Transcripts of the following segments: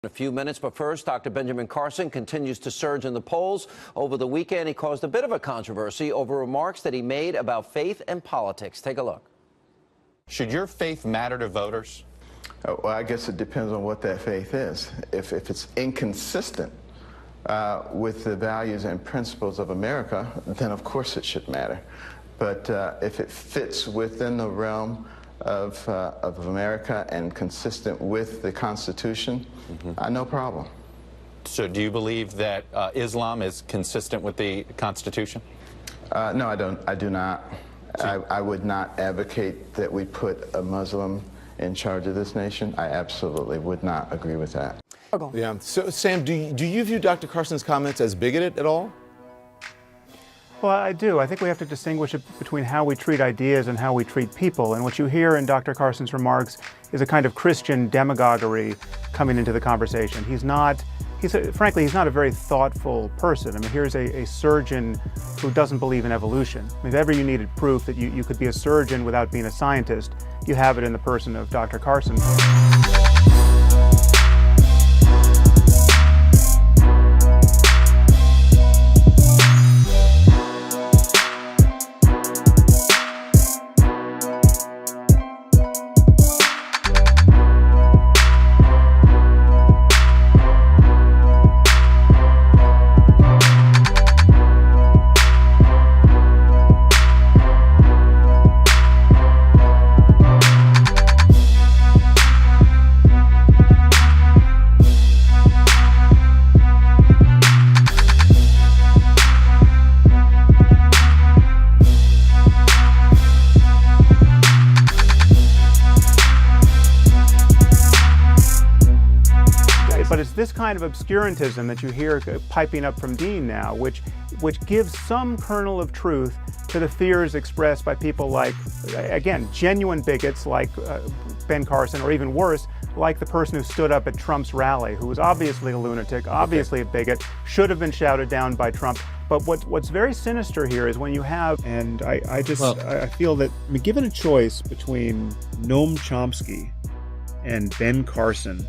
A few minutes, but first, Dr. Benjamin Carson continues to surge in the polls. Over the weekend, he caused a bit of a controversy over remarks that he made about faith and politics. Take a look. Should your faith matter to voters? Well, I guess it depends on what that faith is. If it's inconsistent with the values and principles of America, then of course it should matter. But if it fits within the realm of America and consistent with the Constitution, no problem. So do you believe that Islam is consistent with the Constitution? No, I don't. I do not. I would not advocate that we put a Muslim in charge of this nation. I absolutely would not agree with that. Yeah. So, Sam, do you view Dr. Carson's comments as bigoted at all? Well, I do. I think we have to distinguish between how we treat ideas and how we treat people. And what you hear in Dr. Carson's remarks is a kind of Christian demagoguery coming into the conversation. Frankly, he's not a very thoughtful person. I mean, here's a surgeon who doesn't believe in evolution. I mean, if ever you needed proof that you could be a surgeon without being a scientist, you have it in the person of Dr. Carson. But it's this kind of obscurantism that you hear piping up from Dean now, which gives some kernel of truth to the fears expressed by people like, again, genuine bigots like Ben Carson, or even worse, like the person who stood up at Trump's rally, who was obviously a lunatic, obviously a bigot, should have been shouted down by Trump. But what's very sinister here is when you have, and I feel that, I mean, given a choice between Noam Chomsky and Ben Carson,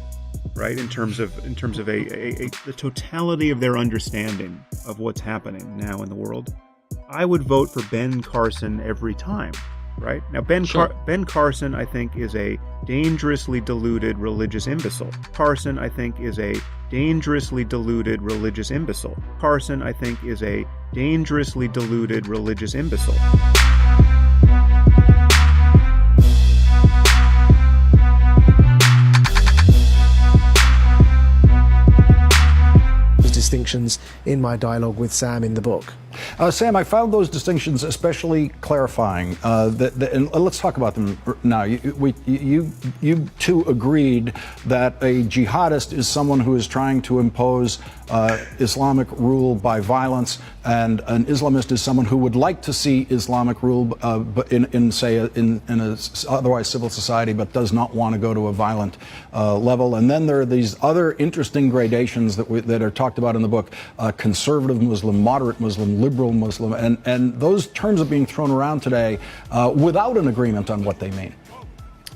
right, in terms of the totality of their understanding of what's happening now in the world, I would vote for Ben Carson every time, right? Now, Ben Carson, I think, is a dangerously deluded religious imbecile. Carson, I think, is a dangerously deluded religious imbecile. Carson, I think, is a dangerously deluded religious imbecile. Distinctions in my dialogue with Sam in the book. Sam, I found those distinctions especially clarifying. And let's talk about them now. You two agreed that a jihadist is someone who is trying to impose Islamic rule by violence, and an Islamist is someone who would like to see Islamic rule, but in a otherwise civil society, but does not want to go to a violent level. And then there are these other interesting gradations that are talked about in the book: conservative Muslim, moderate Muslim, liberal Muslim, and those terms are being thrown around today without an agreement on what they mean.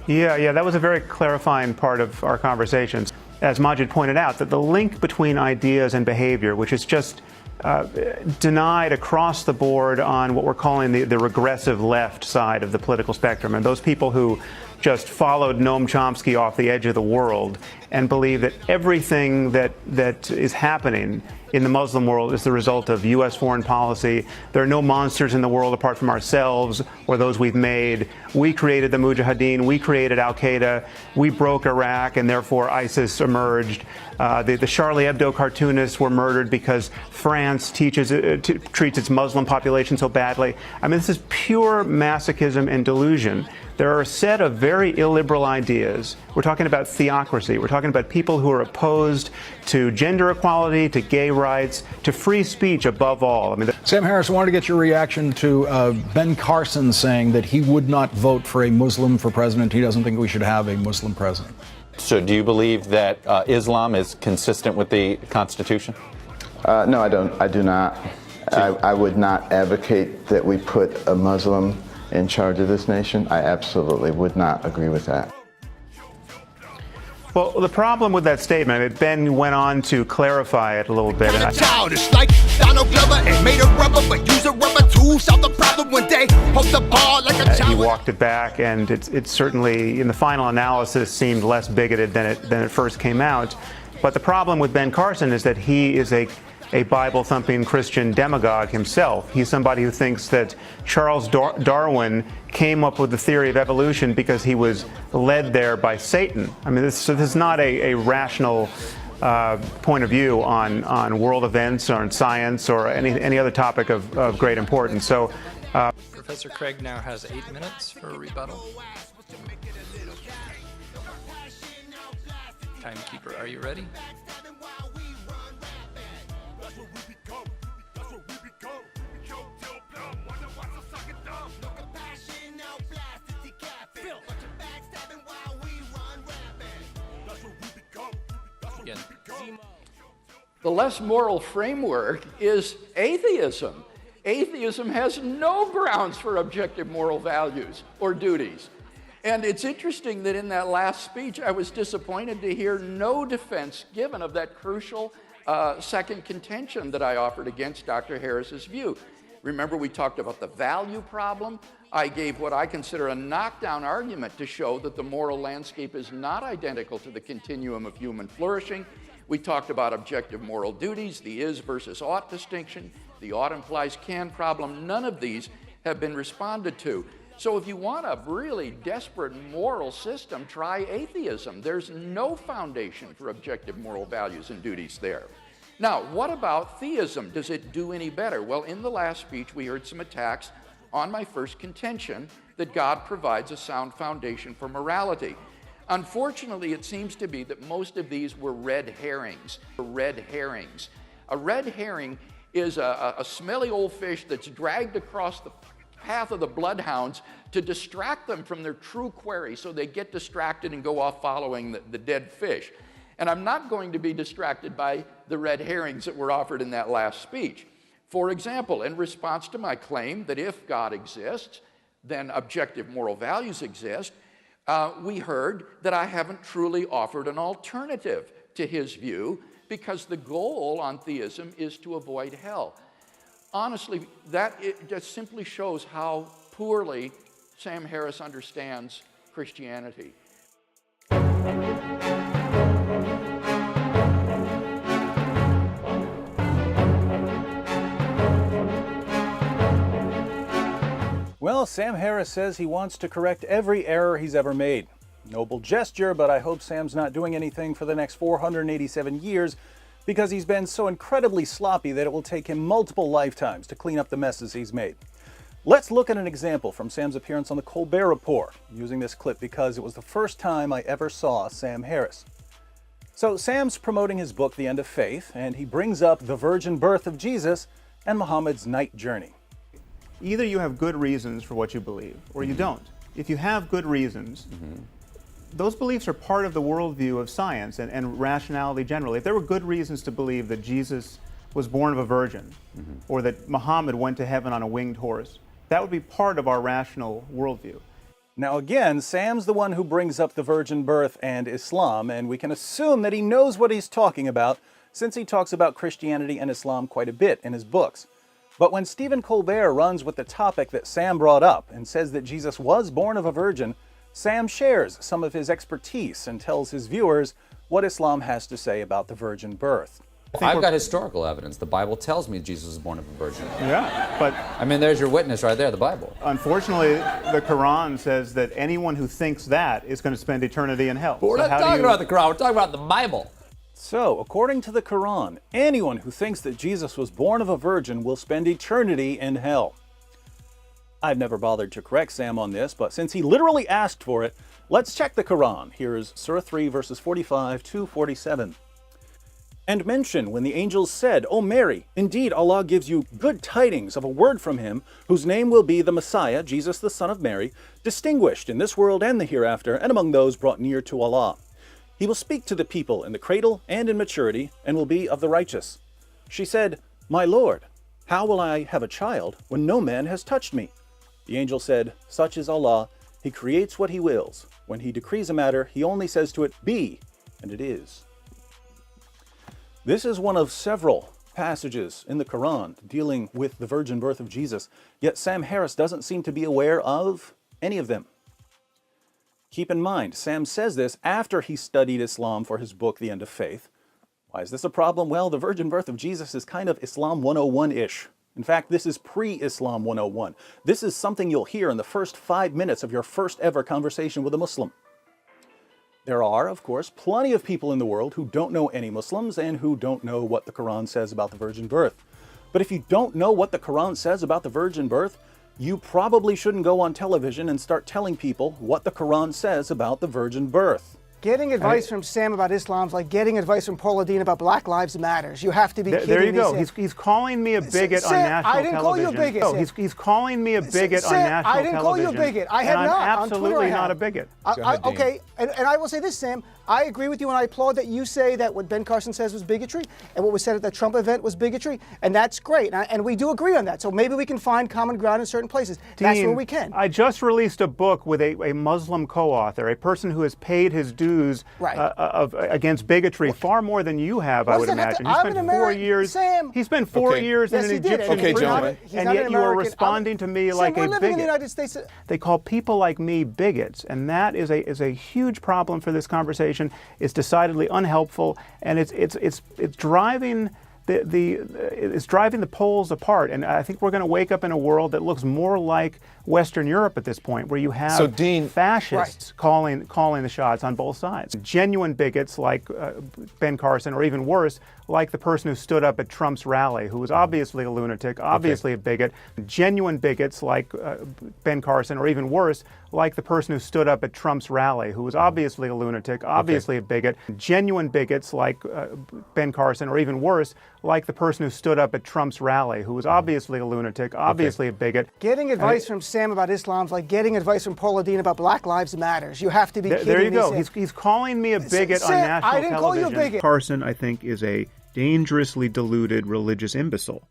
Yeah, that was a very clarifying part of our conversations. As Majid pointed out, that the link between ideas and behavior, which is just denied across the board on what we're calling the regressive left side of the political spectrum, and those people who just followed Noam Chomsky off the edge of the world and believe that everything that is happening in the Muslim world is the result of U.S. foreign policy. There are no monsters in the world apart from ourselves or those we've made. We created the Mujahideen. We created Al-Qaeda. We broke Iraq, and therefore ISIS emerged. The Charlie Hebdo cartoonists were murdered because France treats its Muslim population so badly. I mean, this is pure masochism and delusion. There are a set of very illiberal ideas. We're talking about theocracy. We're talking about people who are opposed to gender equality, to gay rights, to free speech above all. I mean, Sam Harris, I wanted to get your reaction to Ben Carson saying that he would not vote for a Muslim for president. He doesn't think we should have a Muslim president. So do you believe that Islam is consistent with the Constitution? No, I don't. I do not. I would not advocate that we put a Muslim in charge of this nation. I absolutely would not agree with that. Well, the problem with that statement, Ben went on to clarify it a little bit. And childish, like Donald Glover and made a rubber, but use a rubber to solve the problem when they hold the ball like a child. He walked it back, and it certainly, in the final analysis, seemed less bigoted than it first came out. But the problem with Ben Carson is that he is a Bible-thumping Christian demagogue himself. He's somebody who thinks that Charles Darwin came up with the theory of evolution because he was led there by Satan. I mean, this is not a rational point of view on world events or on science or any other topic of great importance. So, Professor Craig now has 8 minutes for a rebuttal. Timekeeper, are you ready? The less moral framework is atheism. Atheism has no grounds for objective moral values or duties. And it's interesting that in that last speech, I was disappointed to hear no defense given of that crucial second contention that I offered against Dr. Harris's view. Remember, we talked about the value problem. I gave what I consider a knockdown argument to show that the moral landscape is not identical to the continuum of human flourishing. We talked about objective moral duties, the is versus ought distinction, the ought implies can problem. None of these have been responded to. So if you want a really desperate moral system, try atheism. There's no foundation for objective moral values and duties there. Now, what about theism? Does it do any better? Well, in the last speech, we heard some attacks on my first contention that God provides a sound foundation for morality. Unfortunately, it seems to be that most of these were red herrings. A red herring is a smelly old fish that's dragged across the path of the bloodhounds to distract them from their true quarry, so they get distracted and go off following the dead fish. And I'm not going to be distracted by the red herrings that were offered in that last speech. For example, in response to my claim that if God exists, then objective moral values exist, we heard that I haven't truly offered an alternative to his view because the goal on theism is to avoid hell. Honestly, it just simply shows how poorly Sam Harris understands Christianity. Well, Sam Harris says he wants to correct every error he's ever made. Noble gesture, but I hope Sam's not doing anything for the next 487 years because he's been so incredibly sloppy that it will take him multiple lifetimes to clean up the messes he's made. Let's look at an example from Sam's appearance on the Colbert Report, using this clip because it was the first time I ever saw Sam Harris. So Sam's promoting his book, The End of Faith, and he brings up the virgin birth of Jesus and Muhammad's night journey. Either you have good reasons for what you believe, or you don't. If you have good reasons, those beliefs are part of the worldview of science and rationality generally. If there were good reasons to believe that Jesus was born of a virgin, or that Muhammad went to heaven on a winged horse, that would be part of our rational worldview. Now again, Sam's the one who brings up the virgin birth and Islam, and we can assume that he knows what he's talking about since he talks about Christianity and Islam quite a bit in his books. But when Stephen Colbert runs with the topic that Sam brought up and says that Jesus was born of a virgin, Sam shares some of his expertise and tells his viewers what Islam has to say about the virgin birth. I've got historical evidence. The Bible tells me Jesus was born of a virgin. Yeah, but I mean, there's your witness right there, the Bible. Unfortunately, the Quran says that anyone who thinks that is going to spend eternity in hell. But we're not talking about the Quran, we're talking about the Bible. So, according to the Quran, anyone who thinks that Jesus was born of a virgin will spend eternity in hell. I've never bothered to correct Sam on this, but since he literally asked for it, let's check the Quran. Here's Surah 3, verses 45 to 47. And mention when the angels said, O Mary, indeed Allah gives you good tidings of a word from him, whose name will be the Messiah, Jesus the son of Mary, distinguished in this world and the hereafter, and among those brought near to Allah. He will speak to the people in the cradle and in maturity, and will be of the righteous. She said, My Lord, how will I have a child when no man has touched me? The angel said, Such is Allah, he creates what he wills. When he decrees a matter, he only says to it, Be, And it is. This is one of several passages in the Quran dealing with the virgin birth of Jesus, yet Sam Harris doesn't seem to be aware of any of them. Keep in mind, Sam says this after he studied Islam for his book, The End of Faith. Why is this a problem? Well, the virgin birth of Jesus is kind of Islam 101-ish. In fact, this is pre-Islam 101. This is something you'll hear in the first 5 minutes of your first ever conversation with a Muslim. There are, of course, plenty of people in the world who don't know any Muslims and who don't know what the Quran says about the virgin birth. But if you don't know what the Quran says about the virgin birth, you probably shouldn't go on television and start telling people what the Quran says about the virgin birth. Getting advice from Sam about Islam is like getting advice from Paula Deen about Black Lives Matters. You have to be kidding me. There you go. He's calling me a bigot on national television. I didn't call you a bigot. No, he's calling me a bigot on national television. I didn't call you a bigot. I have not. I'm absolutely not a bigot. Okay, and I will say this, Sam. I agree with you, and I applaud that you say that what Ben Carson says was bigotry, and what was said at the Trump event was bigotry, and that's great. And we do agree on that. So maybe we can find common ground in certain places. That's where we can. I just released a book with a Muslim co-author, a person who has paid his dues against bigotry far more than you have, I would imagine. He spent 4 years. Sam. He spent 4 years in an Egyptian prison, and yet you are responding to me like a bigot. We're living in the United States. They call people like me bigots, and that is a huge problem for this conversation. It's decidedly unhelpful, and it's driving it's driving the polls apart. And I think we're going to wake up in a world that looks more like Western Europe at this point, where you have fascists calling the shots on both sides. Genuine bigots like Ben Carson, or even worse, like the person who stood up at Trump's rally, who was obviously a lunatic, obviously a bigot. Genuine bigots like Ben Carson, or even worse, like the person who stood up at Trump's rally, who was obviously a lunatic, obviously a bigot. Genuine bigots like Ben Carson, or even worse, like the person who stood up at Trump's rally, who was obviously a lunatic, obviously a bigot. Getting advice from Sam about Islam is like getting advice from Paula Deen about Black Lives Matters. You have to be kidding me. There you go. He's calling me a bigot on national television. I didn't call you a bigot. Carson, I think, is a dangerously deluded religious imbecile.